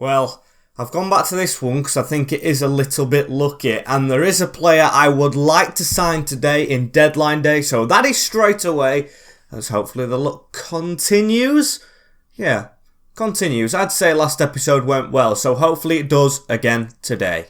Well, I've gone back to this one because I think it is a little bit lucky, and there is a player I would like to sign today in deadline day, so that is straight away, as hopefully the luck continues. Yeah, continues. I'd say last episode went well, so hopefully it does again today.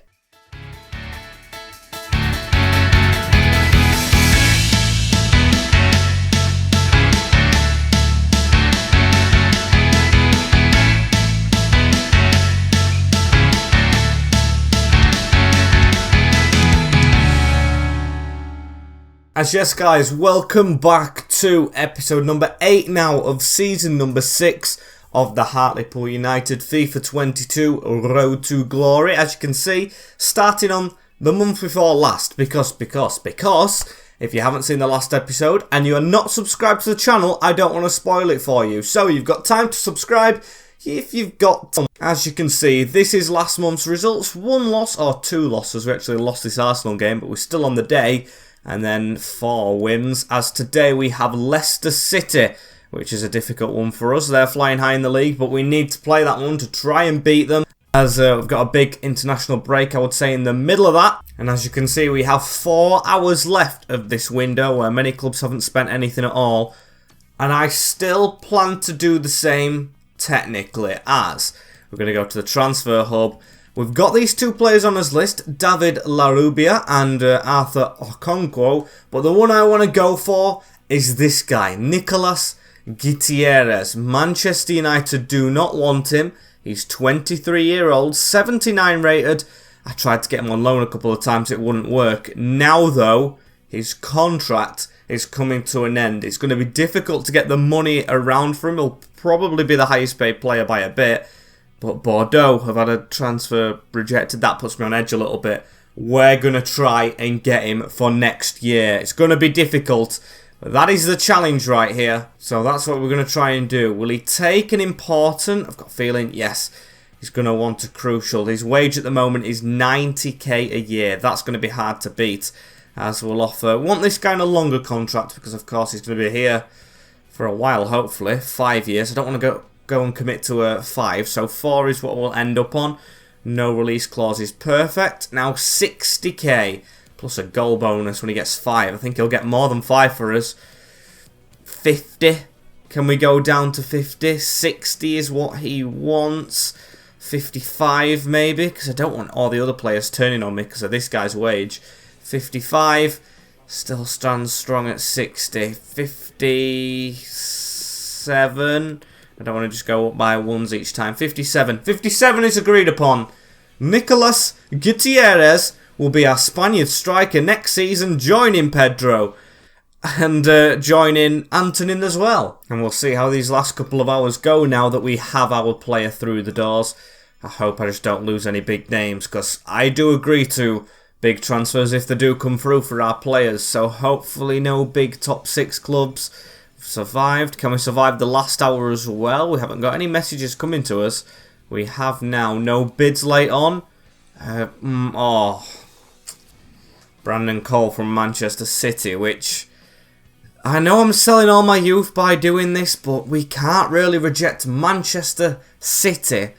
As yes guys, welcome back to episode number 8 now of season number 6 of the Hartlepool United FIFA 22 Road to Glory. As you can see, starting on the month before last, because if you haven't seen the last episode and you are not subscribed to the channel, I don't want to spoil it for you. So you've got time to subscribe if you've got time. As you can see, this is last month's results. 1 loss or 2 losses. We actually lost this Arsenal game, but we're still on the day. And then 4 wins, as today we have Leicester City, which is a difficult one for us. They're flying high in the league, but we need to play that one to try and beat them, as we've got a big international break, I would say, in the middle of that. And as you can see, we have 4 hours left of this window, where many clubs haven't spent anything at all. And I still plan to do the same, technically, as we're going to go to the transfer hub. We've got these 2 players on his list, David Larubia and Arthur Okonkwo, but the one I want to go for is this guy, Nicolas Gutierrez. Manchester United do not want him. He's 23-year-old, 79 rated. I tried to get him on loan a couple of times, it wouldn't work. Now though, his contract is coming to an end. It's going to be difficult to get the money around for him. He'll probably be the highest paid player by a bit. But Bordeaux have had a transfer rejected. That puts me on edge a little bit. We're going to try and get him for next year. It's going to be difficult. But that is the challenge right here. So that's what we're going to try and do. Will he take an important? I've got a feeling, yes. He's going to want a crucial. His wage at the moment is 90k a year. That's going to be hard to beat. As we'll offer. We want this guy on a longer contract because, of course, he's going to be here for a while, hopefully. 5 years. I don't want to go and commit to a 5, so 4 is what we'll end up on. No release clause is perfect. Now 60k plus a goal bonus when he gets 5. I think he'll get more than 5 for us. 50. Can we go down to 50? 60 is what he wants. 55 maybe, because I don't want all the other players turning on me because of this guy's wage. 55. Still stands strong at 60. 57. I don't want to just go up by ones each time. 57. 57 is agreed upon. Nicolas Gutierrez will be our Spaniard striker next season, joining Pedro. And joining Antonin as well. And we'll see how these last couple of hours go now that we have our player through the doors. I hope I just don't lose any big names, because I do agree to big transfers if they do come through for our players. So hopefully no big top 6 clubs. Survived. Can we survive the last hour as well? We haven't got any messages coming to us. We have now. No bids late on. Brandon Cole from Manchester City, which I know I'm selling all my youth by doing this, but we can't really reject Manchester City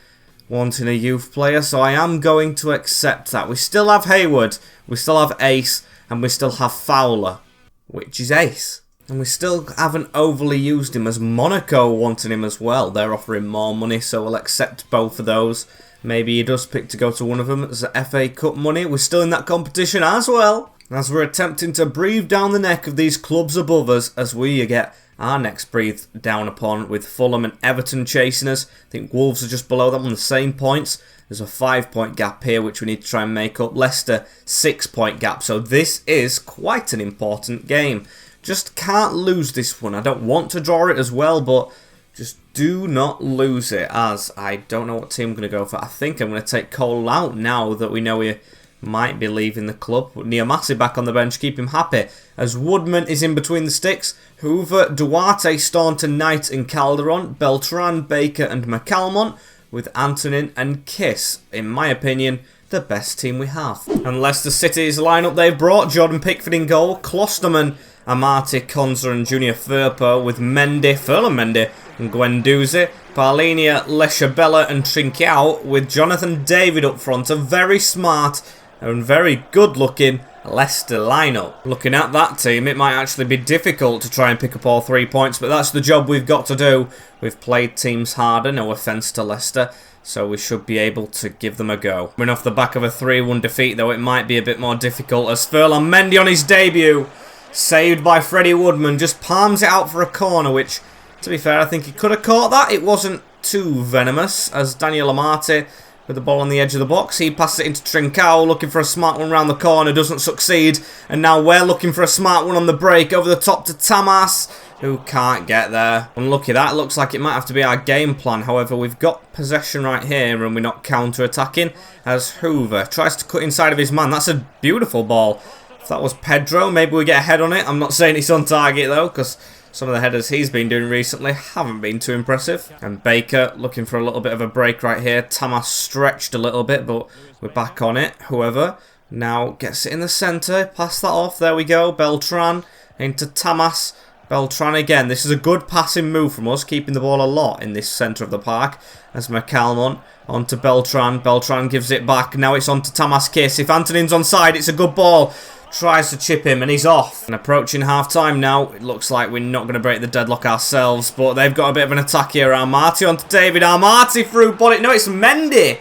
wanting a youth player, so I am going to accept that. We still have Hayward, we still have Ace, and we still have Fowler, which is Ace. And we still haven't overly used him, as Monaco wanted him as well. They're offering more money, so we'll accept both of those. Maybe he does pick to go to one of them as FA Cup money. We're still in that competition as well, as we're attempting to breathe down the neck of these clubs above us as we get our necks breathed down upon, with Fulham and Everton chasing us. I think Wolves are just below them on the same points. There's a 5-point gap here which we need to try and make up. Leicester, 6-point gap. So this is quite an important game. Just can't lose this one. I don't want to draw it as well, but just do not lose it, as I don't know what team I'm going to go for. I think I'm going to take Cole out now that we know he might be leaving the club. Niamasi back on the bench, keep him happy, as Woodman is in between the sticks. Hoover, Duarte, Staunton, Knight and Calderon, Beltran, Baker and McCalmont, with Antonin and Kiss, in my opinion, the best team we have. And Leicester City's lineup they've brought: Jordan Pickford in goal, Klosterman, Amati, Konza and Junior Firpo, with Mendy, Ferland Mendy and Guendouzi, Palhinha, Leicester and Trincao with Jonathan David up front. A very smart and very good looking Leicester lineup. Looking at that team, it might actually be difficult to try and pick up all 3 points, but that's the job we've got to do. We've played teams harder, no offence to Leicester, so we should be able to give them a go. Coming off the back of a 3-1 defeat, though, it might be a bit more difficult as Ferland Mendy on his debut, saved by Freddie Woodman, just palms it out for a corner, which, to be fair, I think he could have caught that. It wasn't too venomous, as Daniel Amati with the ball on the edge of the box. He passes it into Trincao, looking for a smart one round the corner, doesn't succeed. And now we're looking for a smart one on the break, over the top to Tamas, who can't get there. Unlucky that. Looks like it might have to be our game plan. However, we've got possession right here and we're not counter-attacking, as Hoover tries to cut inside of his man. That's a beautiful ball. If that was Pedro, maybe we get a head on it. I'm not saying it's on target though, because some of the headers he's been doing recently haven't been too impressive. And Baker looking for a little bit of a break right here. Tamas stretched a little bit, but we're back on it. Whoever now gets it in the centre. Pass that off. There we go. Beltran into Tamas. Beltran again. This is a good passing move from us, keeping the ball a lot in this centre of the park. As McCalmon onto Beltran. Beltran gives it back. Now it's on to Tamas Kiss. If Antonin's onside, it's a good ball. Tries to chip him and he's off. And approaching half time now, it looks like we're not going to break the deadlock ourselves, but they've got a bit of an attack here. Armati onto David. Armati through body. No, it's Mendy.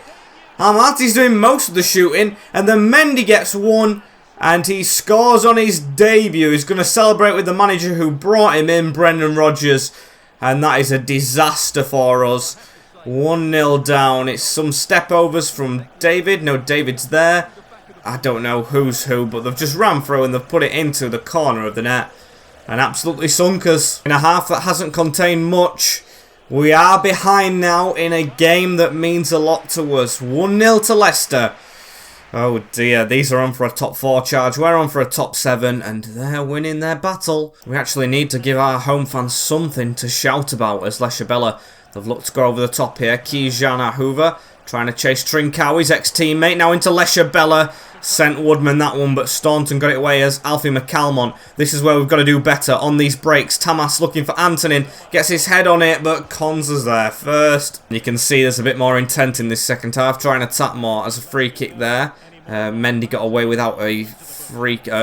Armati's doing most of the shooting, and then Mendy gets one and he scores on his debut. He's going to celebrate with the manager who brought him in, Brendan Rodgers, and that is a disaster for us. 1-0 down. It's some step overs from David. No, David's there. I don't know who's who, but they've just ran through and they've put it into the corner of the net. And absolutely sunk us. In a half that hasn't contained much. We are behind now in a game that means a lot to us. 1-0 to Leicester. Oh dear, these are on for a top 4 charge. We're on for a top 7 and they're winning their battle. We actually need to give our home fans something to shout about as Leicester. They've looked to go over the top here. Kijana Hoover trying to chase Trincao, his ex-teammate. Now into Leicester. Sent Woodman that one, but Staunton got it away as Alfie McCalmon. This is where we've got to do better on these breaks. Tamas looking for Antonin. Gets his head on it, but Konza's there first. You can see there's a bit more intent in this second half. Trying to attack more as a free kick there. Mendy got away without a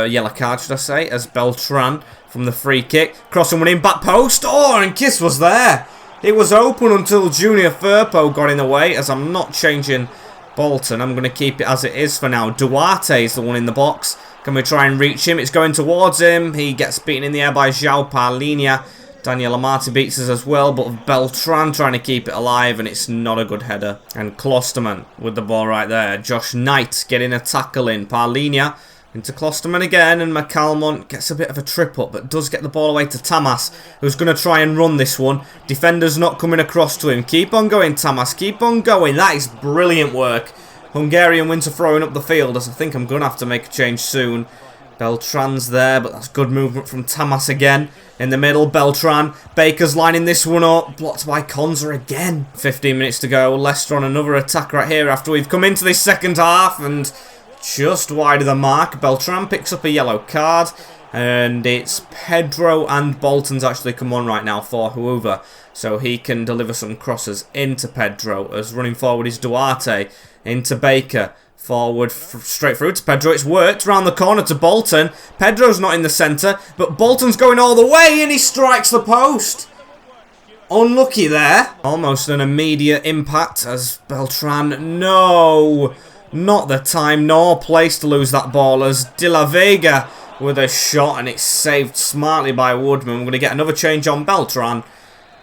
yellow card, should I say, as Beltran from the free kick. Crossing one in, back post. Oh, and Kiss was there. It was open until Junior Firpo got in the way, as I'm not changing Bolton. I'm going to keep it as it is for now. Duarte is the one in the box. Can we try and reach him? It's going towards him. He gets beaten in the air by João Palhinha. Daniel Amati beats us as well, but Beltran trying to keep it alive, and it's not a good header. And Klosterman with the ball right there. Josh Knight getting a tackle in. Palhinha into Klosterman again, and McCalmon gets a bit of a trip up, but does get the ball away to Tamas, who's going to try and run this one. Defender's not coming across to him. Keep on going, Tamas. Keep on going. That is brilliant work. Hungarian Winter throwing up the field, as I think I'm going to have to make a change soon. Beltran's there, but that's good movement from Tamas again. In the middle, Beltran. Baker's lining this one up. Blocked by Konza again. 15 minutes to go. Leicester on another attack right here after we've come into this second half, and just wide of the mark. Beltran picks up a yellow card, and it's Pedro and Bolton's actually come on right now for Hoover, so he can deliver some crosses into Pedro. As running forward is Duarte into Baker. Forward, straight through to Pedro. It's worked. Round the corner to Bolton. Pedro's not in the centre, but Bolton's going all the way, and he strikes the post. Unlucky there. Almost an immediate impact as Beltran. No, not the time nor place to lose that ball, as De La Vega with a shot, and it's saved smartly by Woodman. We're going to get another change on Beltran.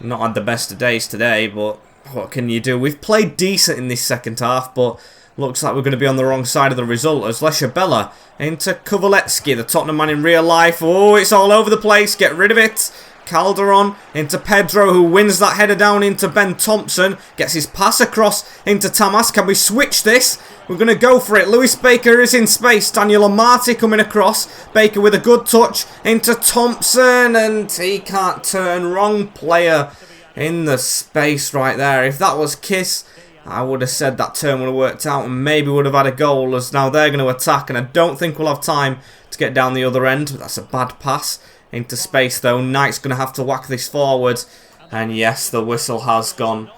Not had the best of days today, but what can you do? We've played decent in this second half, but looks like we're going to be on the wrong side of the result, as Leicester into Kovaletsky, the Tottenham man in real life. Oh, it's all over the place. Get rid of it. Calderon into Pedro, who wins that header down into Ben Thompson. Gets his pass across into Tamas. Can we switch this? We're going to go for it. Lewis Baker is in space. Daniel Amati coming across. Baker with a good touch into Thompson, and he can't turn. Wrong player in the space right there. If that was Kiss, I would have said that turn would have worked out and maybe would have had a goal, as now they're going to attack, and I don't think we'll have time to get down the other end. That's a bad pass into space though. Knight's going to have to whack this forward, and yes, the whistle has gone.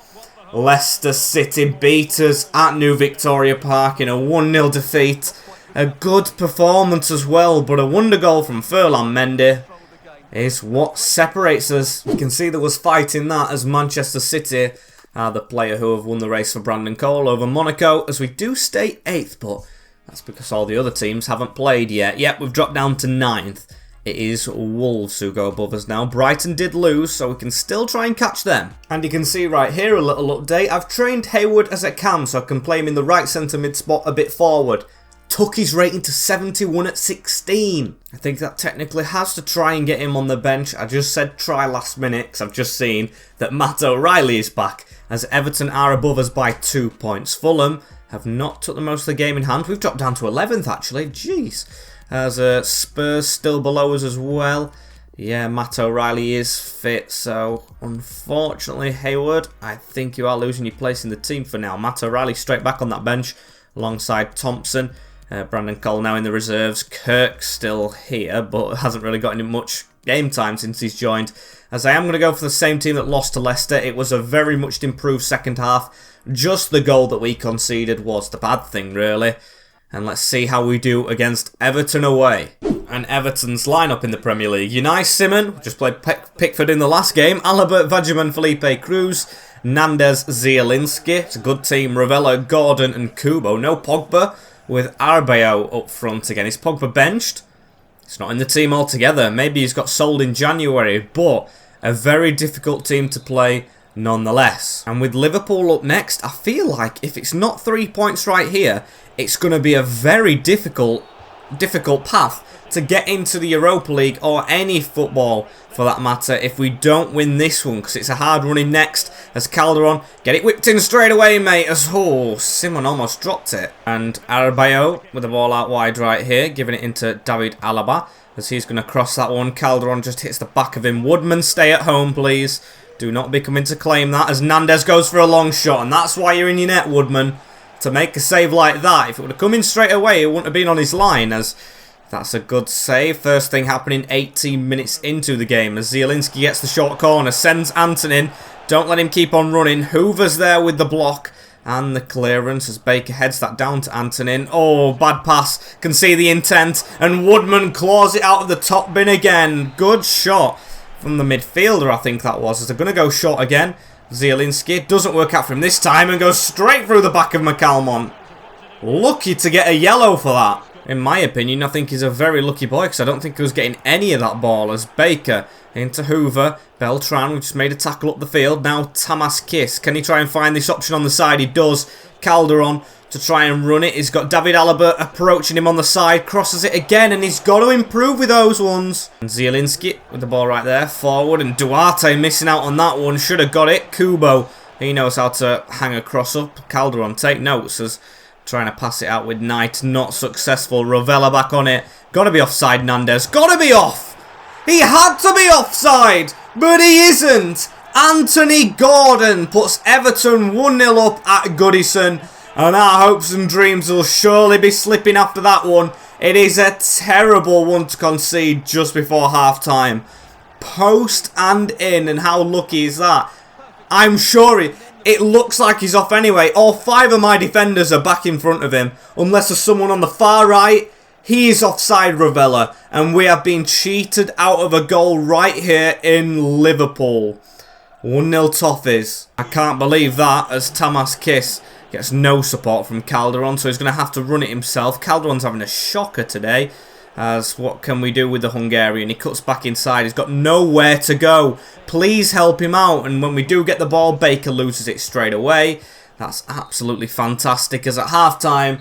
Leicester City beat us at New Victoria Park in a 1-0 defeat. A good performance as well, but a wonder goal from Ferland Mendy is what separates us. You can see there was fight in that, as Manchester City are the player who have won the race for Brandon Cole over Monaco, as we do stay 8th, but that's because all the other teams haven't played yet. Yep, we've dropped down to 9th. It is Wolves who go above us now. Brighton did lose, so we can still try and catch them. And you can see right here a little update. I've trained Hayward as I can, so I can play him in the right centre mid spot a bit forward. Took his rating to 71 at 16. I think that technically has to try and get him on the bench. I just said try last minute, because I've just seen that Matt O'Reilly is back, as Everton are above us by 2 points. Fulham have not took the most of the game in hand. We've dropped down to 11th actually. Jeez. As Spurs still below us as well. Yeah, Matt O'Reilly is fit, so unfortunately, Hayward, I think you are losing your place in the team for now. Matt O'Reilly straight back on that bench alongside Thompson. Brandon Cole now in the reserves. Kirk still here, but hasn't really gotten much game time since he's joined. As I am going to go for the same team that lost to Leicester. It was a very much improved second half. Just the goal that we conceded was the bad thing, really. And let's see how we do against Everton away. And Everton's lineup in the Premier League. Unai Simon, just played Pickford in the last game. Alaba, Vajiman, Felipe Cruz, Nandez, Zielinski. It's a good team. Ravella, Gordon and Kubo. No Pogba, with Arbeao up front again. Is Pogba benched? It's not in the team altogether. Maybe he's got sold in January, but a very difficult team to play nonetheless. And with Liverpool up next, I feel like if it's not 3 points right here, it's going to be a very difficult path to get into the Europa League or any football for that matter if we don't win this one, because it's a hard running next as Calderon get it whipped in straight away, mate, as Simon almost dropped it. And Arbeao with the ball out wide right here, giving it into David Alaba as he's going to cross that one. Calderon just hits the back of him. Woodman, stay at home please. Do not be coming to claim that, as Nandez goes for a long shot, and that's why you're in your net, Woodman. To make a save like that, if it would have come in straight away, it wouldn't have been on his line, as that's a good save. First thing happening 18 minutes into the game, as Zielinski gets the short corner, sends Anton in. Don't let him keep on running. Hoover's there with the block and the clearance as Baker heads that down to Antonin. Oh, bad pass. Can see the intent, and Woodman claws it out of the top bin again. Good shot from the midfielder, I think that was, as they're going to go short again. Zielinski doesn't work out for him this time and goes straight through the back of McCalmont. Lucky to get a yellow for that. In my opinion, I think he's a very lucky boy, because I don't think he was getting any of that ball. As Baker into Hoover. Beltran, who just made a tackle up the field. Now Tamas Kiss. Can he try and find this option on the side? He does. Calderon to try and run it. He's got David Alaba approaching him on the side. Crosses it again, and he's got to improve with those ones. And Zielinski with the ball right there. Forward, and Duarte missing out on that one. Should have got it. Kubo, he knows how to hang a cross up. Calderon, take notes as trying to pass it out with Knight. Not successful. Ravella back on it. Got to be offside, Nandez. Got to be off. He had to be offside, but he isn't. Anthony Gordon puts Everton 1-0 up at Goodison, and our hopes and dreams will surely be slipping after that one. It is a terrible one to concede just before half-time. Post and in, and how lucky is that? I'm sure it looks like he's off anyway. All 5 of my defenders are back in front of him, unless there's someone on the far right. He is offside, Ravella, and we have been cheated out of a goal right here in Liverpool. 1-0 Toffees. I can't believe that, as Tamas Kiss gets no support from Calderon, so he's going to have to run it himself. Calderon's having a shocker today, as what can we do with the Hungarian? He cuts back inside. He's got nowhere to go. Please help him out, and when we do get the ball, Baker loses it straight away. That's absolutely fantastic, as at half-time,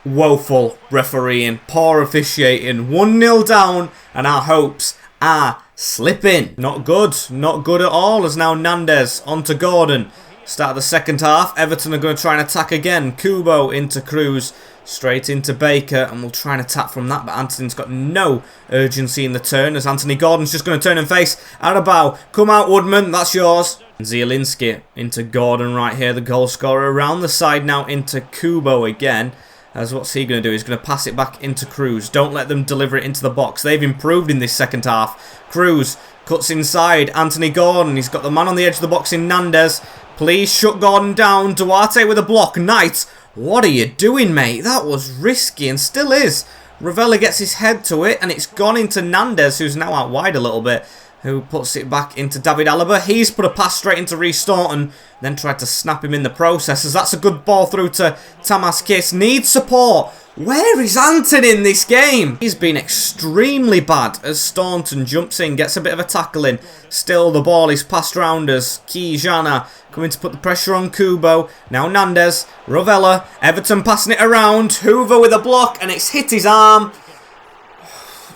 woeful refereeing, poor officiating, 1-0 down, and our hopes are slipping. Not good at all, as now Nandez onto Gordon. Start of the second half, Everton are going to try and attack again. Kubo into Cruz, straight into Baker, and we'll try and attack from that, but Anthony's got no urgency in the turn, as Anthony Gordon's just going to turn and face Arbeao. Come out, Woodman, that's yours. Zielinski into Gordon right here, the goal scorer. Around the side now into Kubo again. As what's he going to do? He's going to pass it back into Cruz. Don't let them deliver it into the box. They've improved in this second half. Cruz cuts inside. Anthony Gordon. He's got the man on the edge of the box in Nandez. Please shut Gordon down. Duarte with a block. Knight, what are you doing, mate? That was risky and still is. Ravella gets his head to it, and it's gone into Nandez, who's now out wide a little bit, who puts it back into David Alaba. He's put a pass straight into Reece Staunton, then tried to snap him in the process, as that's a good ball through to Tamas Kiss. Needs support. Where is Anton in this game? He's been extremely bad as Staunton jumps in, gets a bit of a tackle in. Still, the ball is passed round as Kijana coming to put the pressure on Kubo. Now Nandez, Ravella, Everton passing it around. Hoover with a block, and it's hit his arm.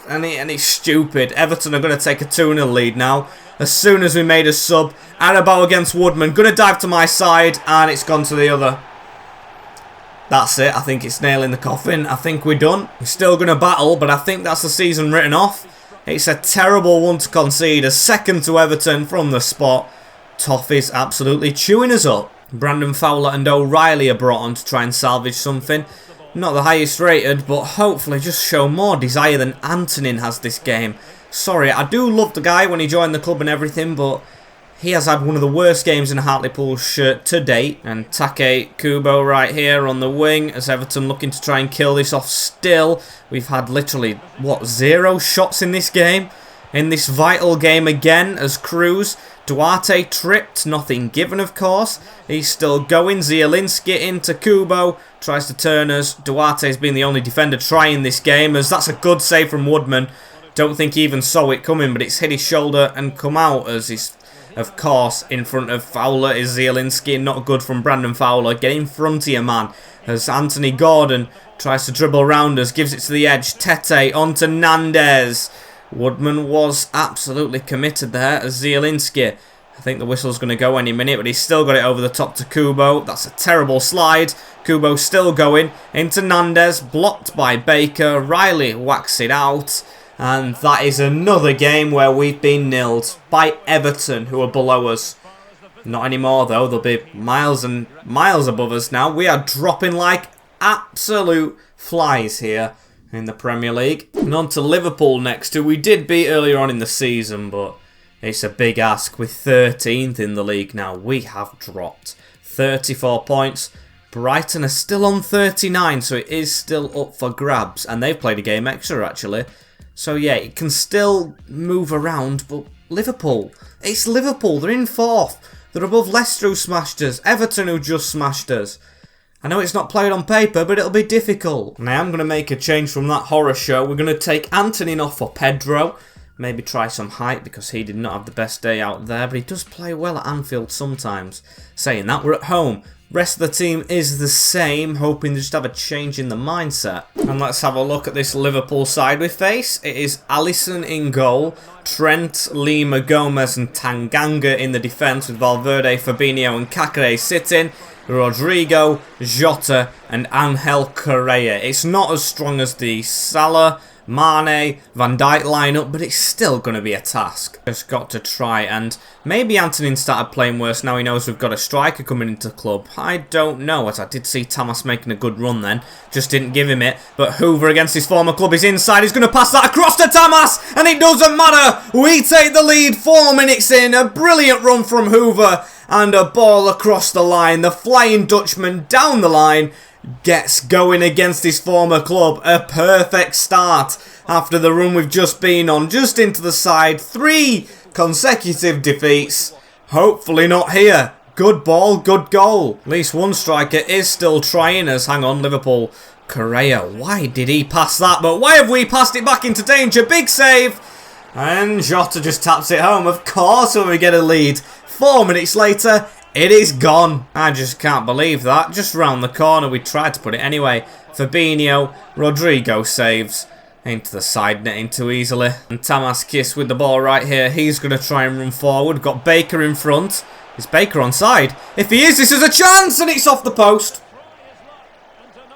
And it's stupid. Everton are going to take a 2-0 lead now. As soon as we made a sub. Arabo against Woodman. Going to dive to my side, and it's gone to the other. That's it. I think it's nailing the coffin. I think we're done. We're still going to battle, but I think that's the season written off. It's a terrible one to concede. A second to Everton from the spot. Toff is absolutely chewing us up. Brandon Fowler and O'Reilly are brought on to try and salvage something. Not the highest rated, but hopefully just show more desire than Antonin has this game. Sorry, I do love the guy when he joined the club and everything, but he has had one of the worst games in Hartlepool's shirt to date. And Take Kubo right here on the wing as Everton looking to try and kill this off still. We've had literally, what, 0 shots in this game? In this vital game again as Cruz. Duarte tripped, nothing given of course. He's still going. Zielinski into Kubo. Tries to turn us. Duarte's been the only defender trying this game as that's a good save from Woodman. Don't think he even saw it coming, but it's hit his shoulder and come out as he's, of course, in front of Fowler is Zielinski. Not good from Brandon Fowler. Get in front of your man as Anthony Gordon tries to dribble around us. Gives it to the edge. Tete onto Nandez. Woodman was absolutely committed there as Zielinski. I think the whistle's going to go any minute, but he's still got it over the top to Kubo. That's a terrible slide. Kubo still going into Nandez. Blocked by Baker. Riley whacks it out. And that is another game where we've been nilled by Everton, who are below us. Not anymore, though. They'll be miles and miles above us now. We are dropping like absolute flies here in the Premier League. And on to Liverpool next, who we did beat earlier on in the season, but it's a big ask. We're 13th in the league now. We have dropped 34 points. Brighton are still on 39, so it is still up for grabs. And they've played a game extra, actually. So yeah, it can still move around, but Liverpool, it's Liverpool, they're in 4th. They're above Leicester who smashed us, Everton who just smashed us. I know it's not played on paper, but it'll be difficult. And I am going to make a change from that horror show. We're going to take Antonin off for Pedro. Maybe try some height because he did not have the best day out there, but he does play well at Anfield sometimes. Saying that, we're at home. Rest of the team is the same, hoping to just have a change in the mindset. And let's have a look at this Liverpool side we face. It is Alisson in goal, Trent, Lima, Gomez and Tanganga in the defence with Valverde, Fabinho and Kakare sitting. Rodrigo, Jota and Angel Correa. It's not as strong as the Salah, Mane, Van Dijk lineup, but it's still going to be a task. Just got to try, and maybe Antonin started playing worse now he knows we've got a striker coming into the club. I don't know, as I did see Tamas making a good run then. Just didn't give him it, but Hoover against his former club is inside. He's going to pass that across to Tamas, and it doesn't matter. We take the lead 4 minutes in. A brilliant run from Hoover, and a ball across the line. The Flying Dutchman down the line gets going against his former club. A perfect start after the run we've just been on. Just into the side. 3 consecutive defeats. Hopefully not here. Good ball, good goal. At least one striker is still trying us. Hang on, Liverpool. Correa, why did he pass that? But why have we passed it back into danger? Big save. And Jota just taps it home. Of course when we get a lead. 4 minutes later, it is gone. I just can't believe that. Just round the corner, we tried to put it anyway. Fabinho, Rodrigo saves. Into the side netting too easily. And Tamas Kiss with the ball right here. He's going to try and run forward. Got Baker in front. Is Baker onside? If he is, this is a chance, and it's off the post.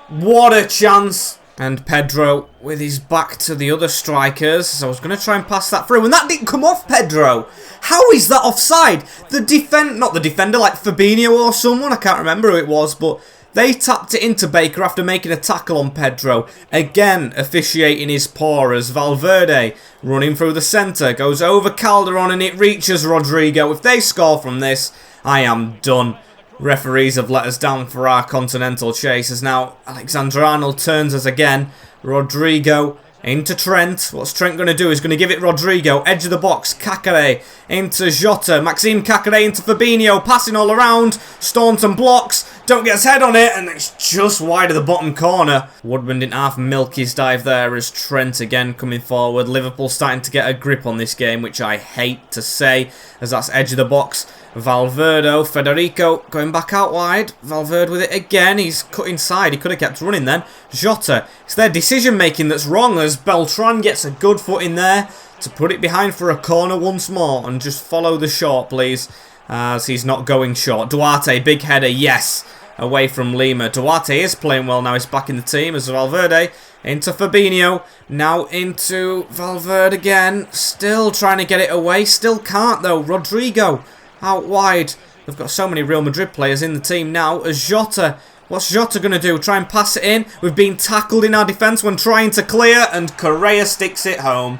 What a chance. And Pedro with his back to the other strikers. So I was going to try and pass that through. And that didn't come off Pedro. How is that offside? Not the defender, like Fabinho or someone. I can't remember who it was. But they tapped it into Baker after making a tackle on Pedro. Again, officiating his paw as Valverde running through the centre. Goes over Calderon and it reaches Rodrigo. If they score from this, I am done. Referees have let us down for our continental chase, as now Alexander-Arnold turns us again. Rodrigo into Trent. What's Trent going to do? He's going to give it Rodrigo. Edge of the box. Kakare into Jota. Maxime Kakare into Fabinho. Passing all around. Staunton blocks. Don't get his head on it. And it's just wide of the bottom corner. Woodman didn't half milk his dive there as Trent again coming forward. Liverpool starting to get a grip on this game, which I hate to say, as that's edge of the box. Valverde, Federico going back out wide. Valverde with it again. He's cut inside. He could have kept running then. Jota. It's their decision making that's wrong, as Beltran gets a good foot in there to put it behind for a corner once more. And just follow the shot, please, as he's not going short. Duarte, big header, yes. Away from Lima. Duarte is playing well now. He's back in the team as Valverde into Fabinho. Now into Valverde again. Still trying to get it away. Still can't though. Rodrigo out wide. They've got so many Real Madrid players in the team now. As Jota. What's Jota going to do? Try and pass it in. We've been tackled in our defence when trying to clear, and Correa sticks it home.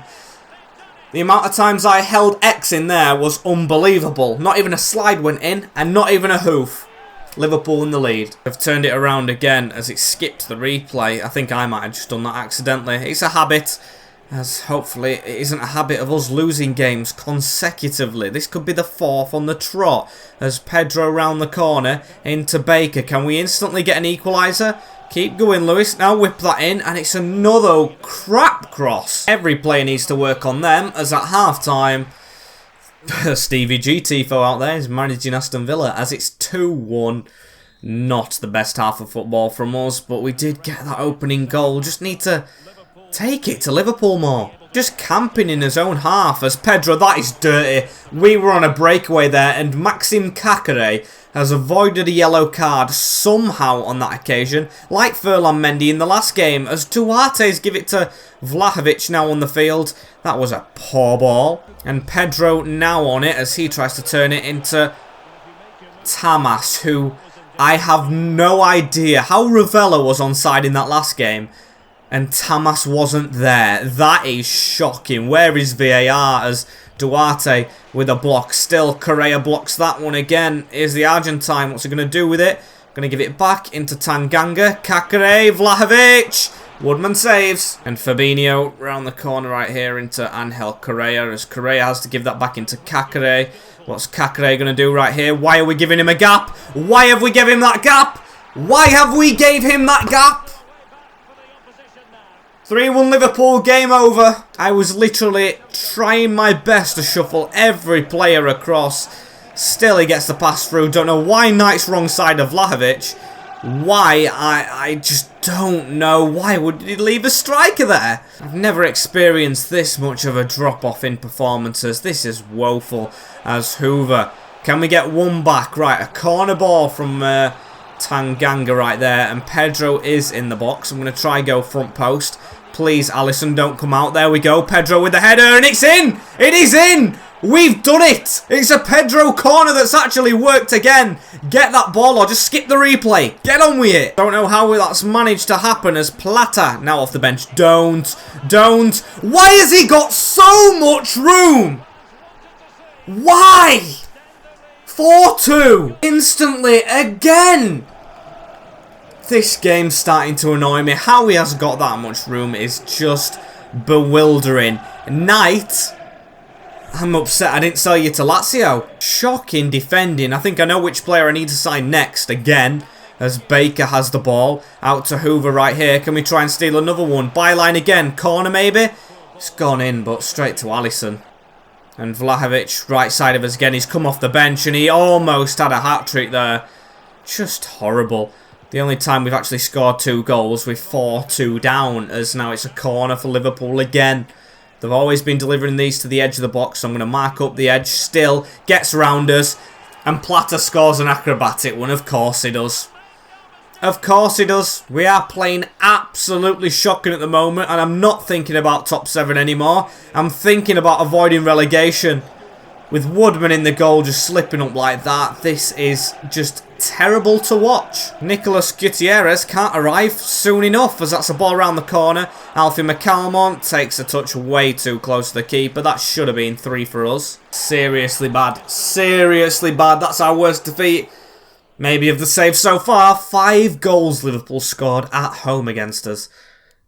The amount of times I held X in there was unbelievable. Not even a slide went in, and not even a hoof. Liverpool in the lead. They've turned it around again as it skipped the replay. I think I might have just done that accidentally. It's a habit, as hopefully it isn't a habit of us losing games consecutively. This could be the fourth on the trot, as Pedro round the corner into Baker. Can we instantly get an equaliser? Keep going, Lewis. Now whip that in, and it's another crap cross. Every player needs to work on them, as at half-time, Stevie G Tifo out there is managing Aston Villa, as it's 2-1. Not the best half of football from us, but we did get that opening goal. Just need to take it to Liverpool more. Just camping in his own half as Pedro, that is dirty. We were on a breakaway there, and Maxime Kakare has avoided a yellow card somehow on that occasion, like Furlan Mendy in the last game, as Duarte's give it to Vlahovic now on the field. That was a poor ball. And Pedro now on it as he tries to turn it into Tamas, who I have no idea how Ravella was onside in that last game and Tamas wasn't there. That is shocking. Where is VAR as Duarte with a block? Still, Correa blocks that one again. Here's the Argentine. What's he going to do with it? Going to give it back into Tanganga. Kakare, Vlahovic. Woodman saves. And Fabinho round the corner right here into Angel Correa, as Correa has to give that back into Kakare. What's Kakare going to do right here? Why are we giving him a gap? Why have we given him that gap? Why have we gave him that gap? 3-1 Liverpool, game over. I was literally trying my best to shuffle every player across. Still he gets the pass through. Don't know why Knight's wrong side of Vlahovic. Why? I just don't know. Why would he leave a striker there? I've never experienced this much of a drop-off in performances. This is woeful. As Hoover. Can we get one back? Right, a corner ball from Tanganga right there. And Pedro is in the box. I'm going to try go front post. Please, Alisson, don't come out. There we go. Pedro with the header, and it's in! It is in! We've done it! It's a Pedro corner that's actually worked again. Get that ball or just skip the replay. Get on with it. Don't know how that's managed to happen as Plata now off the bench. Don't. Why has he got so much room? Why? 4-2. Instantly again. This game's starting to annoy me. How he has got that much room is just bewildering. Knight, I'm upset I didn't sell you to Lazio. Shocking defending. I think I know which player I need to sign next again, as Baker has the ball. Out to Hoover right here. Can we try and steal another one? Byline again. Corner maybe? It's gone in, but straight to Alisson. And Vlahovic, right side of us again. He's come off the bench and he almost had a hat-trick there. Just horrible. The only time we've actually scored 2 goals with 4-2 down, as now it's a corner for Liverpool again. They've always been delivering these to the edge of the box, so I'm going to mark up the edge. Still gets round us, and Plata scores an acrobatic one. Of course he does. Of course he does. We are playing absolutely shocking at the moment, and I'm not thinking about top 7 anymore. I'm thinking about avoiding relegation. With Woodman in the goal just slipping up like that, this is just terrible to watch. Nicolas Gutierrez can't arrive soon enough as that's a ball around the corner. Alfie McCalmont takes a touch way too close to the keeper. That should have been 3 for us. Seriously bad. Seriously bad. That's our worst defeat. Maybe of the save so far. 5 goals Liverpool scored at home against us.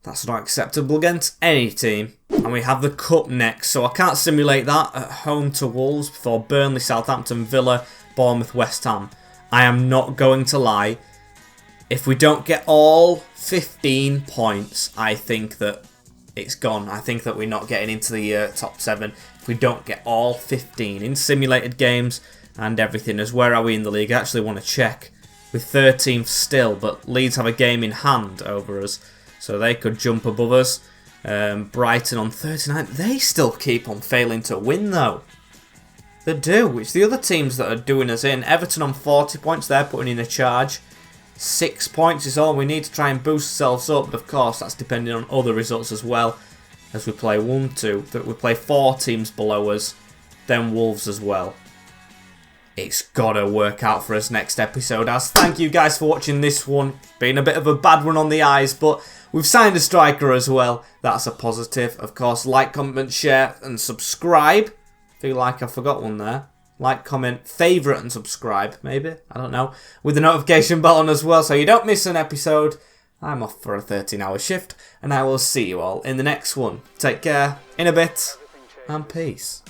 That's not acceptable against any team. And we have the Cup next, so I can't simulate that at home to Wolves before Burnley, Southampton, Villa, Bournemouth, West Ham. I am not going to lie. If we don't get all 15 points, I think that it's gone. I think that we're not getting into the top 7 if we don't get all 15 in simulated games and everything. As where are we in the league? I actually want to check. We're 13th still, but Leeds have a game in hand over us, so they could jump above us. Brighton on 39. They still keep on failing to win though. They do. It's the other teams that are doing us in. Everton on 40 points. They're putting in a charge. 6 points is all we need to try and boost ourselves up. But of course, that's depending on other results as well. As we play 1, 2. We play 4 teams below us. Then Wolves as well. It's got to work out for us next episode. As thank you guys for watching this one. Been a bit of a bad one on the eyes, but we've signed a striker as well. That's a positive. Of course, like, comment, share and subscribe. Feel like I forgot one there. Like, comment, favourite and subscribe, maybe. I don't know. With the notification bell on as well so you don't miss an episode. I'm off for a 13-hour shift and I will see you all in the next one. Take care, in a bit, and peace.